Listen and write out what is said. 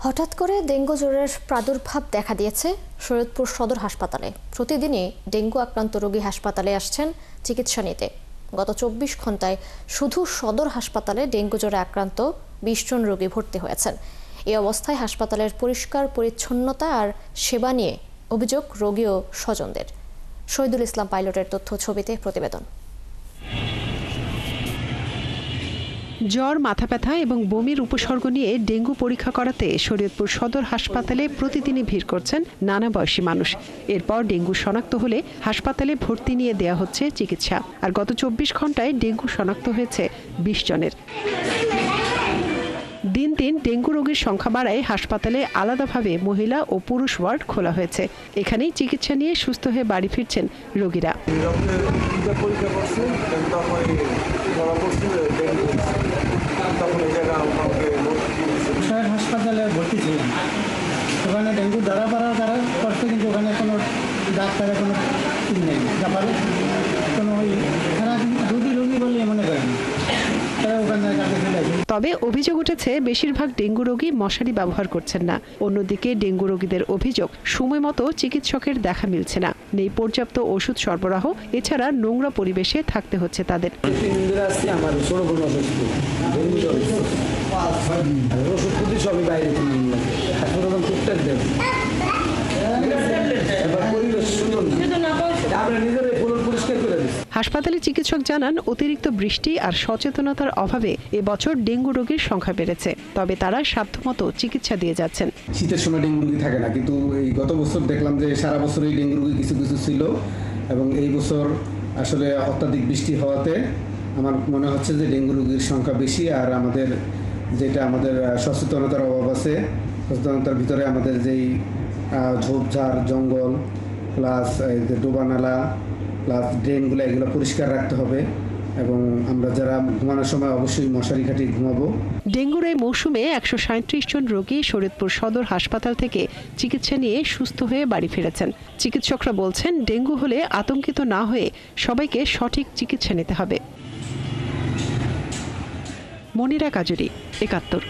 হঠাৎ করে ডেঙ্গু জ্বরের প্রাদুর্ভাব দেখা দিয়েছে শরীয়তপুর সদর হাসপাতালে। প্রতিদিনই ডেঙ্গু আক্রান্ত রোগী হাসপাতালে আসছেন চিকিৎসা নিতে। গত ২৪ ঘন্টায় শুধু সদর হাসপাতালে ডেঙ্গু জ্বরে আক্রান্ত ২০ জন রোগী ভর্তি হয়েছেন। এই অবস্থায় হাসপাতালের পরিষ্কার পরিচ্ছন্নতা আর সেবা নিয়ে অভিযোগ রোগী ও স্বজনদের। শহীদুল ইসলাম পাইলটের তথ্য ছবিতে প্রতিবেদন। জ্বর, মাথা ব্যথা এবং বমির উপসর্গ নিয়ে ডেঙ্গু পরীক্ষা করাতে শরীয়তপুর সদর হাসপাতালে প্রতিদিনই ভিড় করছেন নানা বয়সী মানুষ। এরপর ডেঙ্গু শনাক্ত হলে হাসপাতালে ভর্তি নিয়ে দেয়া হচ্ছে চিকিৎসা। আর গত ২৪ ঘন্টায় ডেঙ্গু শনাক্ত হয়েছে ২০ জনের। দিন দিন ডেঙ্গু রোগীর সংখ্যা বাড়ায় হাসপাতালে আলাদাভাবে মহিলা ও পুরুষ ওয়ার্ড খোলা হয়েছে। এখানেই চিকিৎসা নিয়ে সুস্থ হয়ে বাড়ি ফিরছেন রোগীরা। হাসপাতালে ভর্তি ছিলাম, ওখানে ডেঙ্গু ধরা পড়ার কারণ করছে, কিন্তু ওখানে কোনো ডাক্তারের কোনো নেই, ব্যাপারে কোনো রোগী বলে মনে করেন। তবে অভিযোগ উঠেছে বেশিরভাগ ডেঙ্গু রোগী মশারি ব্যবহার করছেন না। অন্যদিকে ডেঙ্গু রোগীদের অভিযোগ সময় মতো চিকিৎসকের দেখা মিলছে না, নেই পর্যাপ্ত ওষুধ সরবরাহ, এছাড়া নোংরা পরিবেশে থাকতে হচ্ছে তাদের। হাসপাতালে চিকিৎসক জানান, অতিরিক্ত বৃষ্টি আর সচেতনতার অভাবে এবছর ডেঙ্গু রোগীর সংখ্যা বেড়েছে। তবে তারা সাধ্যমতো চিকিৎসা দিয়ে যাচ্ছেন। শীতের সময় ডেঙ্গু রোগী থাকে না, কিন্তু এই গত বছর দেখলাম যে সারা বছরই ডেঙ্গু রোগী কিছু কিছু ছিল, এবং এই বছর আসলে অত্যাধিক বৃষ্টি হওয়াতে আমার মনে হচ্ছে যে ডেঙ্গু রোগীর সংখ্যা বেশি। আর আমাদের সচেতনতার অভাব আছে। সচেতনতার ভিতরে আমাদের যেই ঝোপঝাড়, জঙ্গল, প্লাস ডোবা নালা, প্লাস ড্রেনগুলো, এগুলো পরিষ্কার রাখতে হবে। এবং আমরা যারা ঘুমানোর সময় অবশ্যই মশারি খাটিয়ে ঘুমাবো। ডেঙ্গুর এই মৌসুমে ১৩৭ জন রোগী শরীয়তপুর সদর হাসপাতাল থেকে চিকিৎসা নিয়ে সুস্থ হয়ে বাড়ি ফিরেছেন। চিকিৎসকরা বলছেন, ডেঙ্গু হলে আতঙ্কিত না হয়ে সবাইকে সঠিক চিকিৎসা নিতে হবে। মনিরা কাজুরি, ৭১।